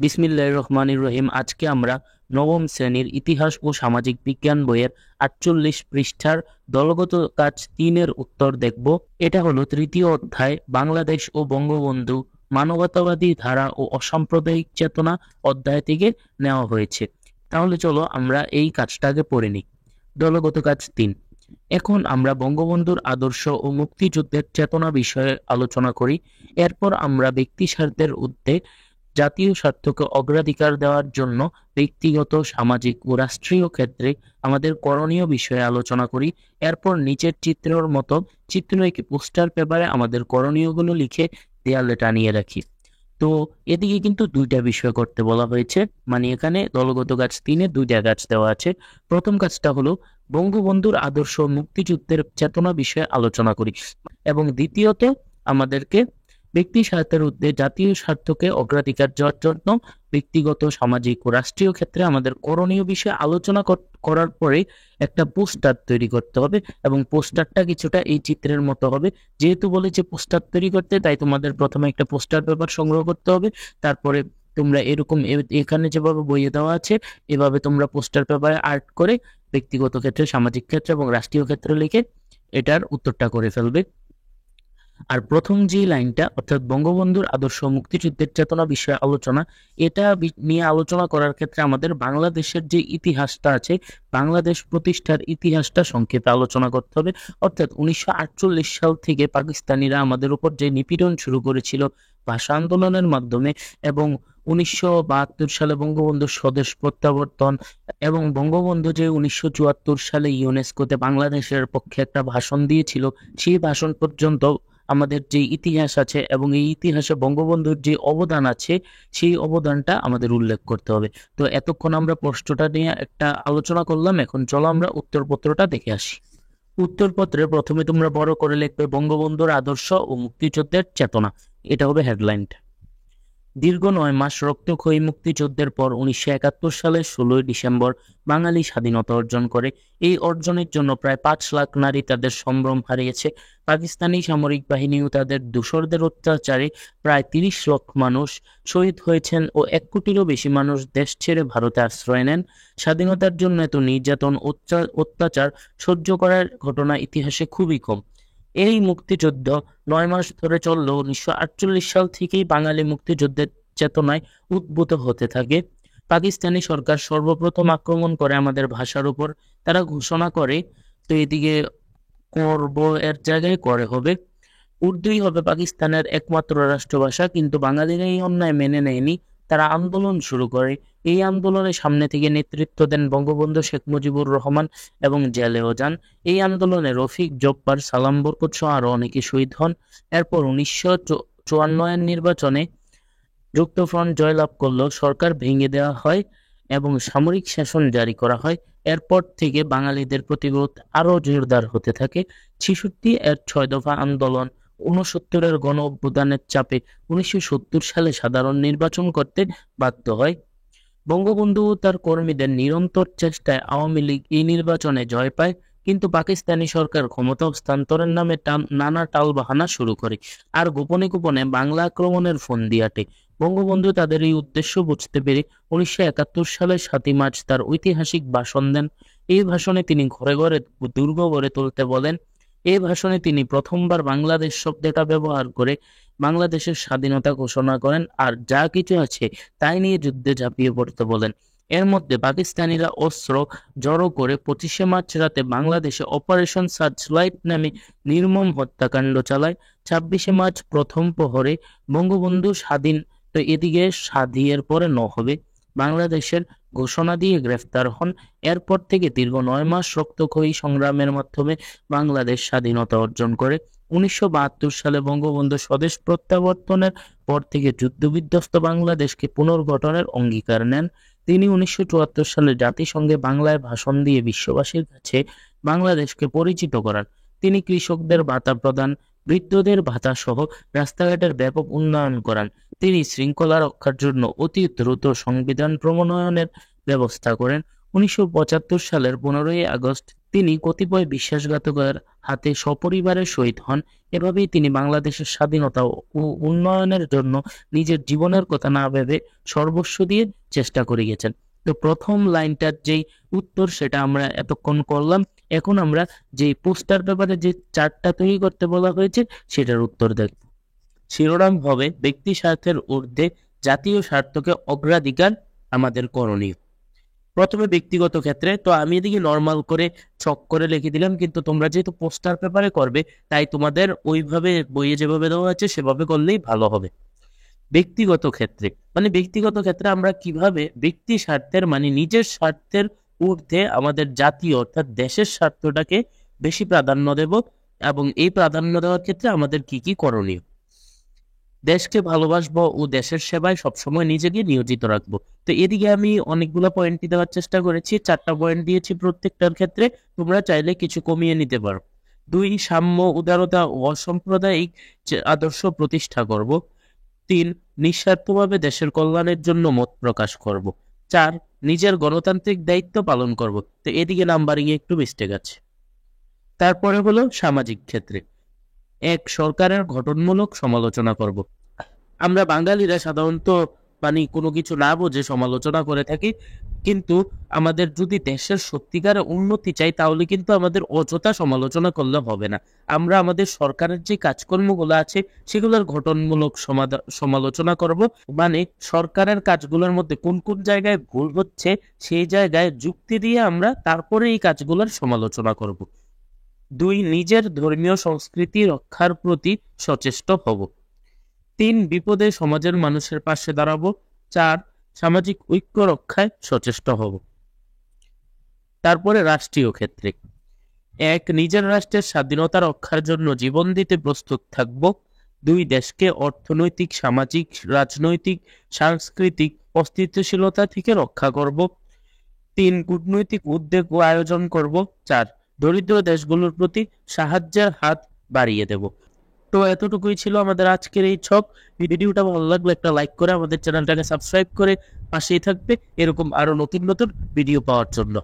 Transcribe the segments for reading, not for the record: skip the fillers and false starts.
বিসমিল্লাহির রহমানির রহিম। আজকে আমরা নবম শ্রেণীর ইতিহাস ও সামাজিক বিজ্ঞান বইয়ের 48 পৃষ্ঠার দলগত কাজ 3-এর উত্তর দেখব। এটা হলো তৃতীয় অধ্যায়, বাংলাদেশ ও বঙ্গবন্ধু, মানবতাবাদী ধারা ও অসাম্প্রদায়িক চেতনা অধ্যায় থেকে নেওয়া হয়েছে। তাহলে চলো আমরা এই কাজটাকে পড়ে নিই। দলগত কাজ 3। এখন আমরা বঙ্গবন্ধুর আদর্শ ও মুক্তিযুদ্ধের চেতনা বিষয়ে আলোচনা করি। এরপর আমরা ব্যক্তি স্বার্থের ঊর্ধ্বে জাতীয় স্বার্থকে অগ্রাধিকার দেওয়ার জন্য ব্যক্তিগত, সামাজিক ও রাষ্ট্রীয় ক্ষেত্রে আমাদের করণীয় বিষয়ে আলোচনা করি। এরপর নিচের চিত্রের মতো চিত্র একটি পোস্টার পেপারে আমাদের করণীয়গুলো লিখে দেয়ালে টানিয়ে রাখি। তো এদিকে কিন্তু দুইটা বিষয় করতে বলা হয়েছে, মানে এখানে দলগত কাজ 3-এ দুইটা কাজ দেওয়া আছে। প্রথম কাজটা হলো বঙ্গবন্ধুর আদর্শ ও মুক্তিযুদ্ধের চেতনা বিষয়ে আলোচনা করি, এবং দ্বিতীয়ত আমাদেরকে ব্যক্তি স্বার্থের ঊর্ধ্বে জাতীয় স্বার্থকে অগ্রাধিকার দেওয়ার জন্য ব্যক্তিগত, সামাজিক ও রাষ্ট্রীয় ক্ষেত্রে আমাদের করণীয় বিষয়ে আলোচনা করার পরে একটা পোস্টার তৈরি করতে হবে, এবং পোস্টারটা কিছুটা এই চিত্রের মতো হবে। যেহেতু বলেছে পোস্টার তৈরি করতে, তাই তোমাদের প্রথমে একটা পোস্টার পেপার সংগ্রহ করতে হবে। তারপরে তোমরা এরকম এখানে যেভাবে বইয়ে দেওয়া আছে এভাবে তোমরা পোস্টার পেপারে আর্ট করে ব্যক্তিগত ক্ষেত্রে, সামাজিক ক্ষেত্রে এবং রাষ্ট্রীয় ক্ষেত্রে লিখে এটার উত্তরটা করে ফেলবে। আর প্রথম যে লাইনটা, অর্থাৎ বঙ্গবন্ধুর আদর্শ মুক্তিযুদ্ধের চেতনা বিষয়ে আলোচনা, এটা নিয়ে আলোচনা করার ক্ষেত্রে আমাদের বাংলাদেশের যে ইতিহাসটা আছে, বাংলাদেশ প্রতিষ্ঠার ইতিহাসটা সংক্ষেপে আলোচনা করতে হবে। অর্থাৎ 1948 সাল থেকে পাকিস্তানিরা আমাদের উপর যে নিপীড়ন শুরু করেছিল ভাষা আন্দোলনের মাধ্যমে, এবং 1972 সালে বঙ্গবন্ধুর স্বদেশ প্রত্যাবর্তন, এবং বঙ্গবন্ধু যে 1974 সালে ইউনেস্কোতে বাংলাদেশের পক্ষে একটা ভাষণ দিয়েছিল, সেই ভাষণ পর্যন্ত আমাদের যে ইতিহাস আছে, এবং এই ইতিহাসে বঙ্গবন্ধুর যে অবদান আছে সেই অবদানটা আমাদের উল্লেখ করতে হবে। তো এতক্ষণ আমরা প্রশ্নটা নিয়ে একটা আলোচনা করলাম, এখন চলো আমরা উত্তরপত্রটা দেখে আসি। উত্তরপত্রে প্রথমে তোমরা বড় করে লিখবে বঙ্গবন্ধুর আদর্শ ও মুক্তিযুদ্ধের চেতনা, এটা হবে হেডলাইনটা। দীর্ঘ 9 মাস রক্তক্ষয়ী মুক্তিযুদ্ধের পর 1971 সালের 16 ডিসেম্বর বাঙালি স্বাধীনতা অর্জন করে। এই অর্জনের জন্য প্রায় 5 লাখ নারী তাদের সম্ভ্রম হারিয়েছে। পাকিস্তানি সামরিক বাহিনী ও তাদের দূষরদের অত্যাচারে প্রায় 30 লাখ মানুষ শহীদ হয়েছেন ও 1 কোটিরও বেশি মানুষ দেশ ছেড়ে ভারতে আশ্রয় নেন। স্বাধীনতার জন্য এত নির্যাতন, অত্যাচার সহ্য করার ঘটনা ইতিহাসে খুবই কম। এই মুক্তিযুদ্ধ 9 মাস ধরে চলল। 1948 সাল থেকেই বাঙালি মুক্তিযুদ্ধের চেতনায় উদ্বুদ্ধ হতে থাকে। পাকিস্তানি সরকার সর্বপ্রথম আক্রমণ করে আমাদের ভাষার উপর। তারা ঘোষণা করে, তো এদিকে করব এর জায়গায় করে হবে, উর্দুই হবে পাকিস্তানের একমাত্র রাষ্ট্রভাষা। কিন্তু বাঙালিরা এই অন্যায় মেনে নেয়নি। তারা আন্দোলন শুরু করে। এই আন্দোলনের সামনে থেকে নেতৃত্ব দেন বঙ্গবন্ধু শেখ মুজিবুর রহমান, এবং জেলেও যান। এই আন্দোলনে রফিক, জব্বার, সালাম বরকত সহ আরো অনেকে শহীদ হন। এরপর 1954 নির্বাচনে যুক্তফ্রন্ট জয়লাভ করলেও সরকার ভেঙে দেওয়া হয় এবং সামরিক শাসন জারি করা হয়। এরপর থেকে বাঙালিদের প্রতিরোধ আরো জোরদার হতে থাকে। 66 এর 6 দফা আন্দোলন, 69 গণ অভ্যুত্থানের চাপে 1970 সালে সাধারণ নির্বাচন করতে বাধ্য হয়। বঙ্গবন্ধু ও তার কর্মীদের নিরন্তর চেষ্টায় আওয়ামী লীগ এই নির্বাচনে জয় পায়, কিন্তু পাকিস্তানি সরকার ক্ষমতা হস্তান্তরের নামে নানা টালবাহানা শুরু করে, আর গোপনে গোপনে বাংলা আক্রমণের ফন্দি আটে। বঙ্গবন্ধু তাদের এই উদ্দেশ্য বুঝতে পেরে 1971 সালের 7 মার্চ তার ঐতিহাসিক ভাষণ দেন। এই ভাষণে তিনি ঘরে ঘরে দুর্গ গড়ে তুলতে বলেন। এই ভাষণে তিনি প্রথমবার বাংলাদেশ শব্দটা ব্যবহার করে বাংলাদেশের স্বাধীনতা ঘোষণা করেন, আর যা কিছু আছে তাই নিয়ে যুদ্ধে ঝাঁপিয়ে পড়তে বলেন। এর মধ্যে পাকিস্তানিরা অস্ত্র জড়ো করে 25শে মার্চ রাতে বাংলাদেশে অপারেশন সার্চলাইট নামে নির্মম হত্যাকাণ্ড চালায়। 26শে মার্চ প্রথম প্রহরে বঙ্গবন্ধু স্বাধীন, তো এদিকে স্বাধীনের পরে হবে বাংলাদেশের ঘোষণা দিয়ে গ্রেফতার হন। এরপর থেকে দীর্ঘ 9 মাস রক্তক্ষয়ী সংগ্রামের মাধ্যমে বাংলাদেশ স্বাধীনতা অর্জন করে। 1972 সালে বঙ্গবন্ধু স্বদেশ প্রত্যাবর্তনের পর থেকে যুদ্ধবিধ্বস্ত বাংলাদেশকে পুনর্গঠনের অঙ্গীকার নেন। তিনি 1974 সালে জাতিসংঘে বাংলায় ভাষণ দিয়ে বিশ্ববাসীর কাছে বাংলাদেশকে পরিচিত করান। তিনি কৃষকদের ভাতা প্রদান, বৃদ্ধদের ভাতা সহ রাস্তাঘাটের ব্যাপক উন্নয়ন করান। তিনি শৃঙ্খলা রক্ষার জন্য অতি দ্রুত সংবিধান প্রণয়নের ব্যবস্থা করেন। 1975 সালের 15ই আগস্ট তিনি কতিপয় বিশ্বাসঘাতকের হাতে সপরিবারে শহীদ হন। এভাবেই তিনি বাংলাদেশের স্বাধীনতা ও উন্নয়নের জন্য নিজের জীবনের কথা না ভেবে সর্বস্ব দিয়ে চেষ্টা করে গেছেন। তো প্রথম লাইনটার যেই উত্তর সেটা আমরা এতক্ষণ করলাম। এখন আমরা যে পোস্টার পেপারে যে চার্টটা তৈরি করতে বলা হয়েছে সেটার উত্তর দেখব। শিরোনাম হবে ব্যক্তি স্বার্থের ঊর্ধ্বে জাতীয় স্বার্থকে অগ্রাধিকার আমাদের করণীয়। প্রথমে ব্যক্তিগত ক্ষেত্রে, তো আমি এদিকে নর্মাল করে ছক করে লিখে দিলাম, কিন্তু তোমরা যেহেতু পোস্টার পেপারে করবে তাই তোমাদের ওইভাবে বইয়ে যেভাবে দেওয়া আছে সেভাবে করলেই ভালো হবে। ব্যক্তিগত ক্ষেত্রে মানে ব্যক্তিগত ক্ষেত্রে আমরা কিভাবে ব্যক্তি স্বার্থের মানে নিজের স্বার্থের ঊর্ধ্বে আমাদের জাতীয় অর্থাৎ দেশের স্বার্থটাকে বেশি প্রাধান্য দেব, এবং এই প্রাধান্য দেওয়ার ক্ষেত্রে আমাদের কি কি করণীয়। দেশকে ভালোবাসবো ও দেশের সেবায় সবসময় নিজেকে নিয়োজিত রাখবো। তো এদিকে আমি অনেকগুলো পয়েন্ট দেওয়ার চেষ্টা করেছি, 4টা পয়েন্ট দিয়েছি প্রত্যেকটার ক্ষেত্রে, তোমরা চাইলে কিছু কমিয়ে নিতে পারো। 2, সাম্য, উদারতা ও অসাম্প্রদায়িক আদর্শ প্রতিষ্ঠা করব। 3, নিঃস্বার্থভাবে দেশের কল্যাণের জন্য মত প্রকাশ করব। 4, নিজের গণতান্ত্রিক দায়িত্ব পালন করব। তো এদিকে নাম্বারিং একটু মিস্টেক আছে। তারপরে হলো সামাজিক ক্ষেত্রে। 1, সরকারের গঠনমূলক সমালোচনা করব। আমরা বাঙালিরা সাধারণত মানে কোনো কিছু না বুঝে সমালোচনা করে থাকি, কিন্তু আমাদের যদি দেশের সত্যিকারের উন্নতি চাই তাহলে কিন্তু আমাদের অযথা সমালোচনা করলে হবে না। আমরা আমাদের সরকারের যে কাজকর্মগুলো আছে সেগুলোর গঠনমূলক সমালোচনা করব। মানে সরকারের কাজগুলোর মধ্যে কোন কোন জায়গায় ভুল হচ্ছে সেই জায়গায় যুক্তি দিয়ে আমরা তারপরে এই কাজগুলোর সমালোচনা করব। 2, নিজের ধর্মীয় সংস্কৃতি রক্ষার প্রতি সচেষ্ট হব। 3, বিপদে সমাজের মানুষের পাশে দাঁড়াবো। 4, সামাজিক ঐক্য রক্ষায় সচেষ্ট হব। তারপরে রাষ্ট্রীয় ক্ষেত্রে। 1, নিজের রাষ্ট্রের স্বাধীনতা রক্ষার জন্য জীবন দিতে প্রস্তুত থাকব। 2, দেশকে অর্থনৈতিক, সামাজিক, রাজনৈতিক, সাংস্কৃতিক অস্থিতিশীলতা থেকে রক্ষা করব। 3, কূটনৈতিক উদ্যোগ ও আয়োজন করব। 4, দরিদ্র দেশগুলোর প্রতি সাহায্যের হাত বাড়িয়ে দেব। তো এতটুকুই ছিল আমাদের আজকের এই ছক। ভিডিওটা ভালো লাগলে একটা লাইক করে আমাদের চ্যানেলটাকে সাবস্ক্রাইব করে পাশেই থাকবে এরকম আরো নতুন নতুন ভিডিও পাওয়ার জন্য।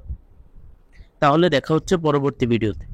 তাহলে দেখা হচ্ছে পরবর্তী ভিডিওতে।